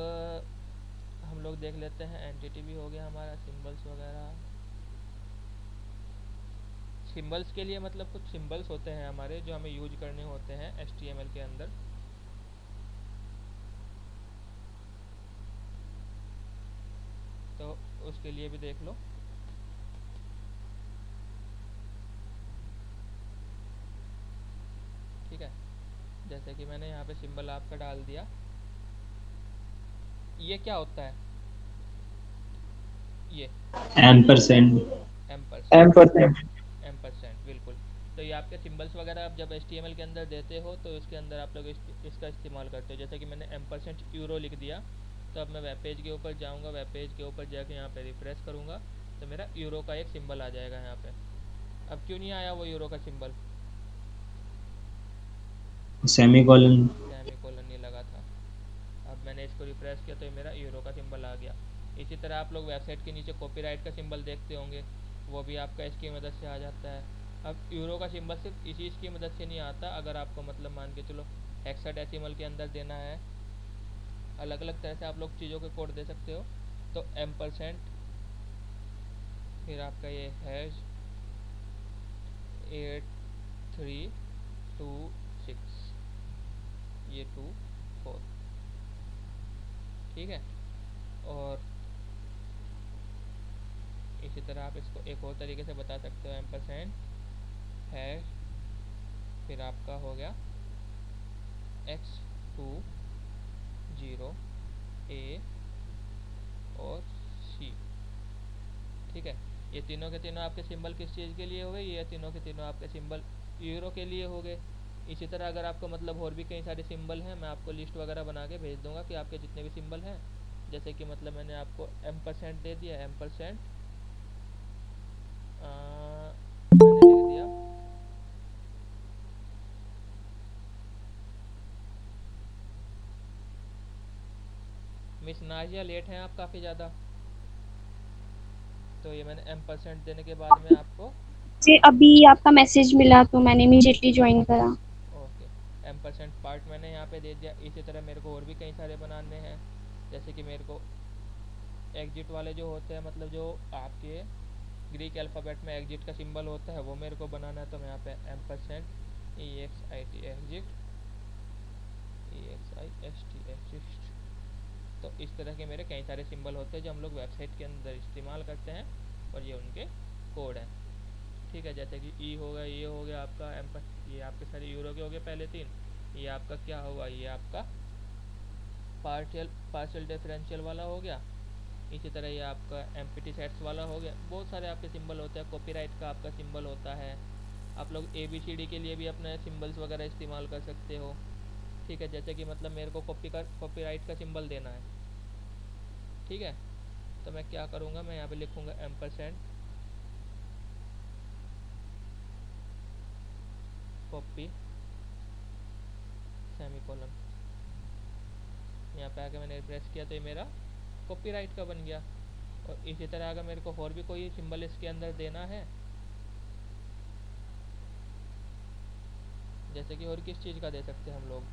हम लोग देख लेते हैं, एंटिटी भी हो गया हमारा, सिंबल्स वगैरह। सिंबल्स के लिए मतलब कुछ सिंबल्स होते हैं हमारे जो हमें यूज करने होते हैं HTML के अंदर। तो उसके लिए भी देख लो। ठीक है, जैसे कि मैंने यहाँ पे सिंबल आपका डाल दिया। ये क्या होता है? ये एम्परसेंड। एम्परसेंड, एम्परसेंड बिल्कुल। तो ये आपके सिंबल्स वगैरह आप जब HTML के अंदर देते हो तो इसके अंदर आप लोग इसका इस्तेमाल करते हो। जैसे कि मैंने एम्परसेंड यूरो लिख दिया, तो अब मैं वेब पेज के ऊपर जाऊंगा, वेब पेज के ऊपर जाके यहाँ पे रिफ्रेश करूँगा तो मेरा यूरो का एक सिंबल आ जाएगा यहाँ पे। अब क्यों नहीं आया वो यूरो का सिंबल? सेमीकोलन। सेमीकोलन नहीं लगा था। अब मैंने इसको रिफ्रेश किया तो ये मेरा यूरो का सिंबल आ गया। इसी तरह आप लोग वेबसाइट के नीचे कॉपीराइट का सिंबल देखते होंगे, वो भी आपका इसकी मदद से आ जाता है। अब यूरो का सिंबल सिर्फ इसी इसकी मदद से नहीं आता, अगर आपको मतलब मान के चलो हेक्साडेसिमल के अंदर देना है, अलग अलग तरह से आप लोग चीज़ों के कोड दे सकते हो। तो एम्परसेंड, फिर आपका ये हैश 8326, ये 24, ठीक है। और इसी तरह आप इसको एक और तरीके से बता सकते हो, एम्परसेंड हैश, फिर आपका हो गया X20 A और C, ठीक है। ये तीनों के तीनों आपके सिंबल किस चीज़ के लिए हो गए? ये तीनों के तीनों आपके सिंबल यूरो के लिए हो गए। इसी तरह अगर आपको मतलब और भी कई सारे सिंबल हैं, मैं आपको लिस्ट वगैरह बना के भेज दूंगा कि आपके जितने भी सिंबल हैं। जैसे कि मतलब मैंने आपको एम्परसेंड दे दिया, एम्परसेंड मैंने लिख दिया मिस नाजिया, लेट हैं आप काफ़ी ज़्यादा। तो ये मैंने एम्परसेंड देने के बाद में आपको जी अभी आपका मैसेज मिला तो मैंने इमीडिएटली ज्वाइन करा। ओके, एम्परसेंड पार्ट मैंने यहाँ पे दे दिया। इसी तरह मेरे को और भी कई सारे बनाने हैं, जैसे कि मेरे को एग्जिट वाले जो होते हैं, मतलब जो आपके ग्रीक अल्फ़ाबेट में एग्जिट का सिंबल होता है, वो मेरे को बनाना है। तो मैं यहाँ पे ampersand EXIT exit, EXIST exit. तो इस तरह के मेरे कई सारे सिंबल होते हैं जो हम लोग वेबसाइट के अंदर इस्तेमाल करते हैं, और ये उनके कोड हैं, ठीक है। जैसे कि ई हो गया, ये हो गया आपका ये आपके सारे यूरो के हो गए पहले तीन। ये आपका क्या हुआ? ये आपका पार्शियल डिफरेंशियल वाला हो गया। इसी तरह ये आपका एम्प्टी सेट्स वाला हो गया। बहुत सारे आपके सिंबल होते हैं। कॉपीराइट का आपका सिंबल होता है। आप लोग ABCD के लिए भी अपने सिंबल्स वगैरह इस्तेमाल कर सकते हो, ठीक है। जैसे कि मतलब मेरे को कॉपीराइट का सिंबल देना है, ठीक है। तो मैं क्या करूँगा, मैं यहाँ पे लिखूँगा एम्परसेंड कॉपी सेमीकोलन। यहाँ पे आके मैंने प्रेस किया तो ये मेरा कॉपीराइट का बन गया। और इसी तरह अगर मेरे को और भी कोई सिंबल इसके अंदर देना है, जैसे कि और किस चीज़ का दे सकते हैं हम लोग,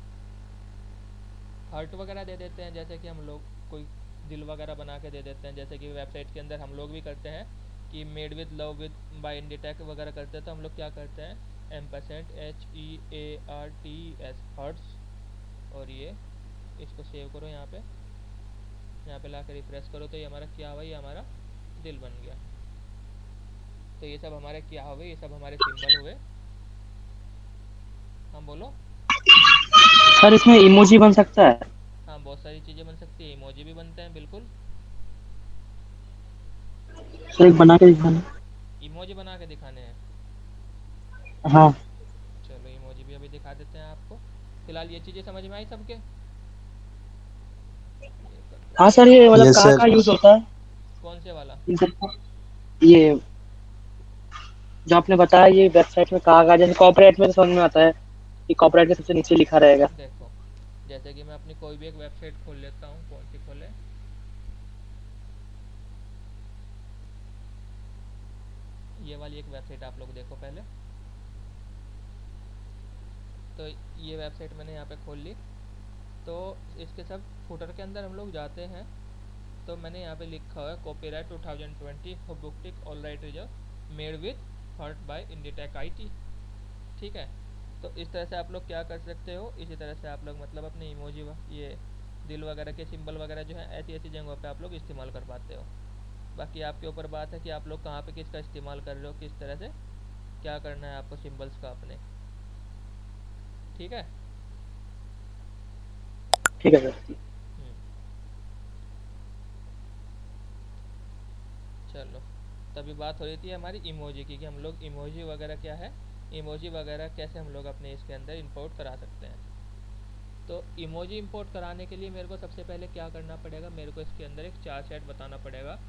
हार्ट वगैरह दे देते हैं। जैसे कि हम लोग कोई दिल वगैरह बना के दे देते हैं, जैसे कि वेबसाइट के अंदर हम लोग भी करते हैं कि made with love with by Inditech वगैरह करते हैं। तो हम लोग क्या करते हैं, एम्परसेंड HEARTS हर्ट्स, और ये इसको सेव करो यहाँ पे ला कर रिफ्रेश करो तो ये हमारा क्या हुआ, ये हमारा दिल बन गया। तो ये सब हमारे क्या हुए, ये सब हमारे सिंबल हुए। हम बोलो। सर इसमें इमोजी बन सकता है? हाँ, बहुत सारी चीज़ें बन सकती है, इमोजी भी बनते हैं बिल्कुल। सर एक बना के दिखाना। इमोजी बना के दिखाने हैं, हाँ चलो इमोजी भी अभी दिखा देते हैं आपको। फिलहाल ये चीज़ें समझ में आई सबके? हाँ सर, ये मतलब यस कहाँ सर। कहाँ यूज होता है कौन से वाला? इन सबका? ये जो आपने बताया ये वेबसाइट में कहाँ कहाँ, जैसे कॉपीराइट में तो समझ में आता है कि कॉपीराइट के सबसे नीचे लिखा रहेगा। देखो, जैसे कि मैं अपनी कोई भी एक वेबसाइट खोल लेता हूँ, कौन सी खोले, ये वाली एक वेबसाइट आप लोग देखो पहले। तो ये वेबसाइट मैंने यहाँ पे खोल ली। तो इसके सब फुटर के अंदर हम लोग जाते हैं। तो मैंने यहाँ पे लिखा हुआ है कॉपीराइट 2020 फॉर बुकटिक all right reserve made with heart by Inditech IT। ठीक है। तो इस तरह से आप लोग क्या कर सकते हो, इसी तरह से आप लोग मतलब अपने इमोजी ये दिल वगैरह के सिंबल वगैरह जो है ऐसी ऐसी जगहों पे आप लोग इस्तेमाल कर पाते हो। बाकी आपके ऊपर बात है कि आप लोग कहाँ पे किसका इस्तेमाल कर रहे हो, किस तरह से क्या करना है आपको सिंबल्स का अपने। ठीक है। ठीक है सर। हम्म, चलो। तभी बात हो रही थी हमारी इमोजी की कि हम लोग इमोजी वगैरह क्या है, इमोजी वगैरह कैसे हम लोग अपने इसके अंदर इंपोर्ट करा सकते हैं। तो इमोजी इंपोर्ट कराने के लिए मेरे को सबसे पहले क्या करना पड़ेगा, मेरे को इसके अंदर एक चार सेट बताना पड़ेगा।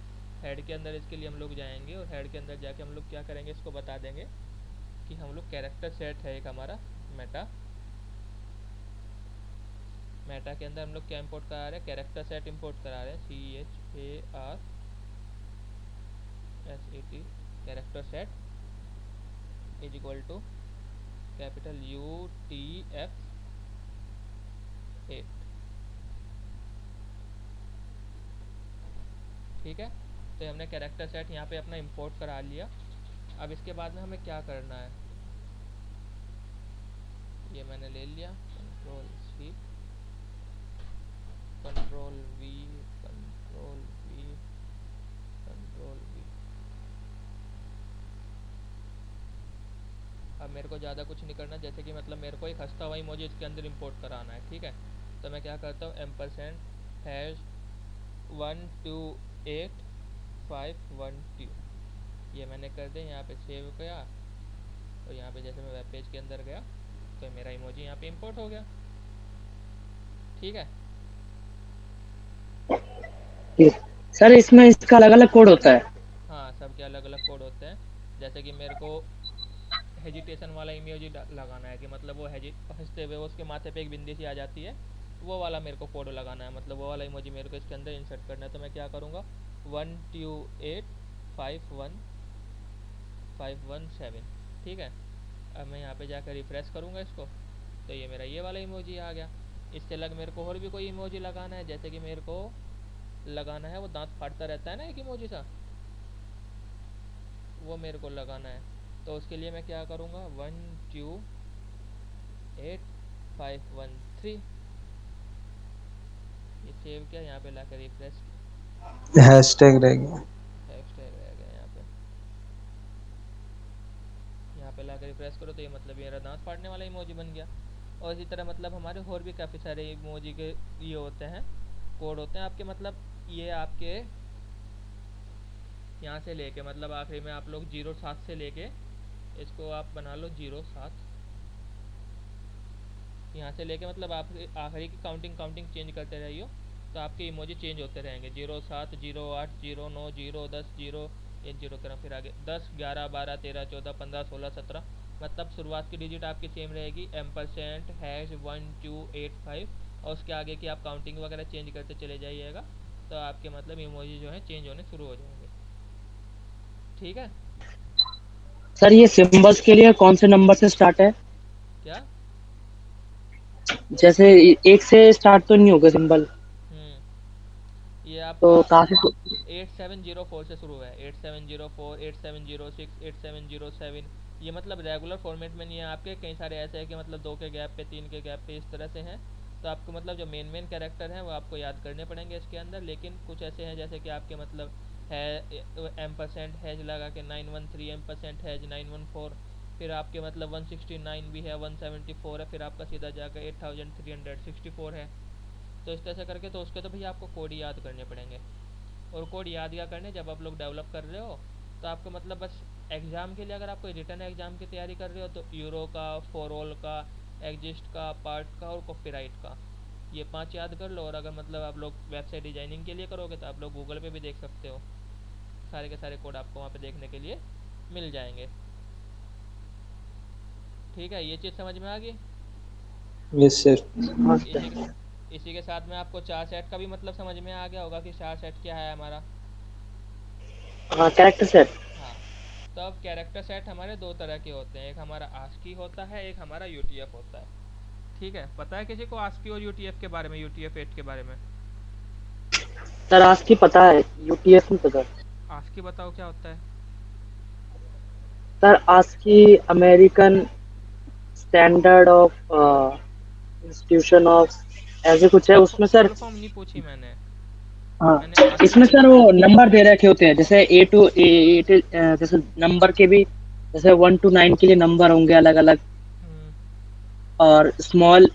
हेड के अंदर इसके लिए हम लोग जाएंगे और हेड के अंदर जाके हम लोग क्या करेंगे, इसको बता देंगे कि हम लोग कैरेक्टर सेट है एक हमारा मेटा। मेटा के अंदर हम लोग क्या इंपोर्ट करा रहे हैं, कैरेक्टर सेट इंपोर्ट करा रहे हैं, CHARSET character set is equal to capital UTF-8। ठीक है। तो हमने कैरेक्टर सेट यहाँ पे अपना इंपोर्ट करा लिया। अब इसके बाद में हमें क्या करना है, ये मैंने ले लिया, Ctrl+C Ctrl+V Ctrl+V Ctrl+V। अब मेरे को ज़्यादा कुछ नहीं करना, जैसे कि मतलब मेरे को एक हंसता हुआ इमोजी इसके अंदर इंपोर्ट कराना है। ठीक है। तो मैं क्या करता हूँ, $#12851 ये मैंने कर दिया, यहाँ पे सेव किया और यहाँ पे जैसे मैं वेब पेज के अंदर गया तो मेरा इमोजी यहाँ पे इंपोर्ट हो गया। ठीक है। सर इसमें इसका अलग अलग कोड होता है? हाँ, सबके अलग अलग कोड होते हैं। जैसे कि मेरे को हेजिटेशन वाला इमोजी लगाना है कि मतलब वो हंसते हुए उसके माथे पे एक बिंदी सी आ जाती है, वो वाला मेरे को कोड लगाना है, मतलब वो वाला इमोजी मेरे को इसके अंदर इंसर्ट करना है। तो मैं क्या करूँगा, 1285117। ठीक है। अब मैं यहाँ पे जाकर रिफ्रेश करूँगा इसको, तो ये मेरा ये वाला इमोजी आ गया। इससे अलग मेरे को और भी कोई इमोजी लगाना है, जैसे कि मेरे को लगाना है वो दांत फाड़ता रहता है ना एक इमोजी सा, वो मेरे को लगाना है। तो उसके लिए मैं क्या करूँगा, 1285113 ये सेव किया, यहाँ पे लाकर रिफ्रेश, हैशटैग रह गया। हैशटैग रह गया यहाँ पे लाकर रिफ्रेश करो तो ये मतलब मेरा दांत फाड़ने वाला इमोजी बन गया। और इसी तरह मतलब हमारे और भी काफ़ी सारे इमोजी के ये होते हैं, कोड होते हैं आपके, मतलब ये आपके यहाँ से लेके मतलब आखिरी में आप लोग 07 से लेके इसको आप बना लो 07, यहाँ से लेके मतलब आप आखिरी की काउंटिंग चेंज करते रहिए तो आपके इमोजी चेंज होते रहेंगे। 07 08 09 0 10 0 1 0 करना, फिर आगे 10 11 12 13 14 15 16 17, मतलब शुरुआत की डिजिट आपकी सेम रहेगी $#1285 और उसके आगे की आप काउंटिंग वगैरह चेंज करते चले जाइएगा तो आपके मतलब इमोजी जो है चेंज होने शुरू हो जाएंगे। ठीक है। सर ये सिंबल्स के लिए कौन से नंबर से स्टार्ट है? क्या? जैसे एक से स्टार्ट तो नहीं होगा सिंबल, ये तो आपका कहाँ से? 8704 से शुरू है, 8704 8706 8707। ये मतलब रेगुलर फॉर्मेट में नहीं है आपके, कई सारे ऐसे हैं कि मतलब 2 के गैप पे 3 के गैप पे इस तरह से हैं। तो आपको मतलब जो मेन कैरेक्टर हैं वो आपको याद करने पड़ेंगे इसके अंदर, लेकिन कुछ ऐसे हैं जैसे कि आपके मतलब है %हैज लगा के 913, %हैज 914, फिर आपके मतलब 169 भी है, 174 है, फिर आपका सीधा जाकर 8364 है। तो इस तरह से करके तो उसके तो भैया आपको कोड ही याद करने पड़ेंगे। और कोड याद क्या करने, जब आप लोग डेवलप कर रहे हो तो आपको मतलब बस एग्ज़ाम के लिए, अगर आपको रिटर्न एग्ज़ाम की तैयारी कर रहे हो तो यूरो का, फॉरऑल का, एग्जिस्ट का, पार्ट का और कॉपीराइट का, ये 5 याद कर लो। और अगर मतलब आप लोग वेबसाइट डिजाइनिंग के लिए करोगे तो आप लोग गूगल पे भी देख सकते हो, सारे के सारे कोड आपको वहाँ पे देखने के लिए मिल जाएंगे। ठीक है, ये चीज़ समझ में आ गई? Yes sir. इसी के साथ में आपको चार सेट का भी मतलब समझ में आ गया होगा कि चार सेट क्या है हमारा। हाँ कैरेक्टर सेट। हाँ, तो अब कैरेक्टर सेट हमारे दो तरह के होते हैं, एक हमारा आस्की होता है, एक हमारा यूटीएफ होता है। ठीक है, पता है किसी को आस्की और यूटीएफ के बारे में, यूटीएफ 8 के बारे में? सर आस्की पता है, यूटीएफ नहीं पता। आस्की बताओ क्या होता है। Sir ASCII American standard of institution of ऐसे कुछ है उसमें सर। फुल फॉर्म नहीं पूछी मैंने। हाँ, मैंने ASCII इसमें सर वो पूछी। नंबर दे रखे होते हैं, जैसे ए टू ए जैसे नंबर के भी, जैसे 1 to 9 के लिए नंबर होंगे अलग अलग, हम्म, और स्मॉल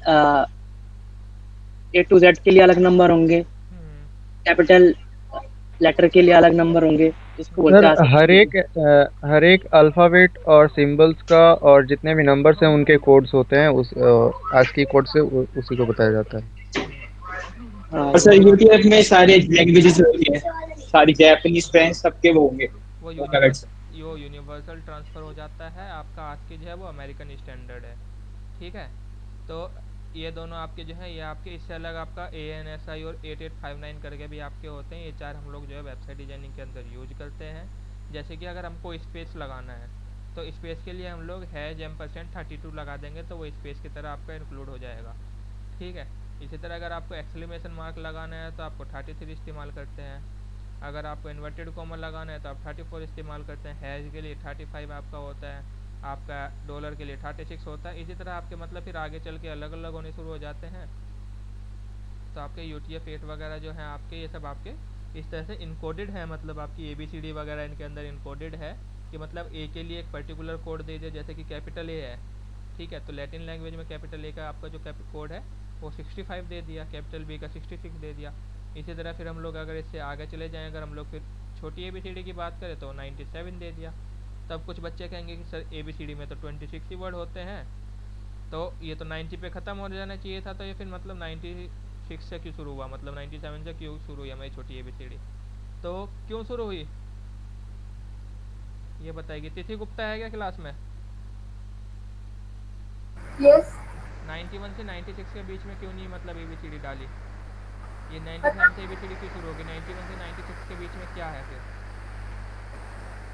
ए टू जेड के लिए अलग नंबर होंगे, हम्म, कैपिटल लेटर के लिए अलग नंबर होंगे, जिसको बोलते सर हैं ASCII। हर एक अल्फ़ाबेट और सिंबल्स का और जितने भी नंबर्स हैं उनके कोड्स होते हैं, उस ASCII कोड से उसी को बताया जाता है। हाँ, और सर यूटीएफ में सारे लैंग्वेजेस होती हैं, सारी जापानीज फ्रेंच सबके वो होंगे वो अलग से। यूनिवर्सल ट्रांसफ़र हो जाता है। आपका आस्की जो है वो अमेरिकन स्टैंडर्ड है। ठीक है, तो ये दोनों आपके जो है ये आपके, इससे अलग आपका ANSI और 8859 करके भी आपके होते हैं। ये चार हम लोग जो है वेबसाइट डिजाइनिंग के अंदर यूज करते हैं। जैसे कि अगर हमको स्पेस लगाना है तो स्पेस के लिए हम लोग %32 लगा देंगे तो वो स्पेस की तरह आपका इंक्लूड हो जाएगा। ठीक है, इसी तरह अगर आपको एक्सक्लेमेशन मार्क लगाना है तो आपको 33 इस्तेमाल करते हैं। अगर आपको इन्वर्टेड कॉमा लगाना है तो आप 34 इस्तेमाल करते हैं। हैश के लिए 35 आपका होता है, आपका डॉलर के लिए 36 होता है। इसी तरह आपके मतलब फिर आगे चल के अलग अलग होने शुरू हो जाते हैं। तो आपके UTF-8 वगैरह जो हैं आपके, ये सब आपके इस तरह से इनकोडेड है, मतलब आपकी ABCD वगैरह इनके अंदर इनकोडेड है कि मतलब ए के लिए एक पर्टिकुलर कोड दे दिया, जैसे कि कैपिटल ए है। ठीक है, तो लैटिन लैंग्वेज में कैपिटल ए का आपका जो कोड है वो 65 दे दिया, कैपिटल बी का 66 दे दिया। इसी तरह फिर हम लोग अगर इससे आगे चले जाएँ, अगर हम लोग फिर छोटी ABCD की बात करें तो 97 दे दिया। तब कुछ बच्चे कहेंगे कि सर ABCD में तो 26 ही वर्ड होते हैं, तो ये तो 90 पे ख़त्म हो जाना चाहिए था, तो ये फिर मतलब 96 से क्यों शुरू हुआ, मतलब 97 से क्यों शुरू हुई हमारी छोटी ABCD? तो क्यों शुरू हुई ये बताएगी। तिथि गुप्ता है क्या क्लास में? यस 91 से 96 के बीच में क्यों नहीं मतलब ABCD डाली? ये 97 से ABCD क्यों शुरू होगी? 91 से 96 के बीच में क्या है फिर?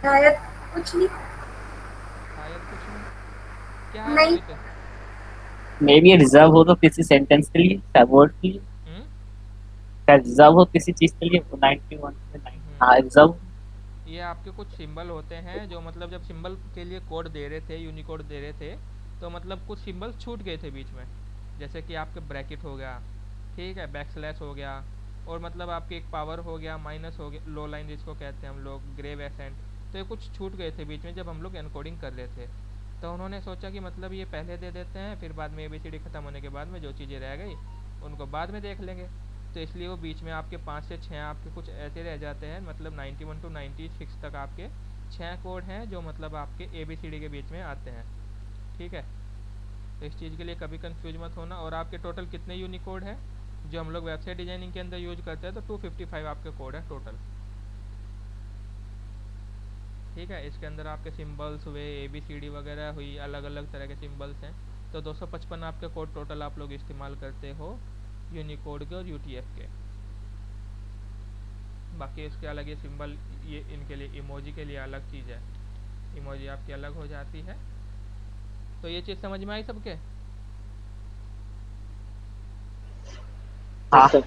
शायद कुछ नहीं। शायद कुछ नहीं, क्या है नहीं। फिर? मे बी रिजर्व हो तो किसी सेंटेंस के लिए, वर्ड के लिए, शायद रिजर्व हो किसी चीज के लिए। 91 से 90, हाँ रिजर्व। ये आपके कुछ सिंबल होते हैं जो मतलब जब सिंबल के लिए कोड दे रहे थे, यूनिकोड दे रहे थे, तो मतलब कुछ सिंबल छूट गए थे बीच में, जैसे कि आपके ब्रैकेट हो गया, ठीक है, बैकस्लैश हो गया, और मतलब आपके एक पावर हो गया, माइनस हो गया, लो लाइन जिसको कहते हैं हम लोग, ग्रेव एसेंट। तो ये कुछ छूट गए थे बीच में जब हम लोग एनकोडिंग कर रहे थे। तो उन्होंने सोचा कि मतलब ये पहले दे देते हैं, फिर बाद में ABCD ख़त्म होने के बाद में जो चीज़ें रह गई उनको बाद में देख लेंगे। तो इसलिए वो बीच में आपके 5 से 6 आपके कुछ ऐसे रह जाते हैं, मतलब 91 to 96 तक आपके 6 कोड हैं जो मतलब आपके ABCD के बीच में आते हैं। ठीक है, तो इस चीज़ के लिए कभी कंफ्यूज मत होना। और आपके टोटल कितने यूनिकोड हैं जो हम लोग वेबसाइट डिजाइनिंग के अंदर यूज करते हैं? तो 255 आपके कोड है टोटल। ठीक है, इसके अंदर आपके सिंबल्स हुए, ABCD वगैरह हुई, अलग अलग तरह के सिंबल्स हैं। तो 255 आपके कोड टोटल आप लोग इस्तेमाल करते हो यूनिकोड के और UTF के। बाकी इसके अलग ये सिंबल, ये इनके लिए इमोजी के लिए अलग चीज़ है, इमोजी आपकी अलग हो जाती है। तो ये चीज़ समझ में आई सबके? हाँ सर।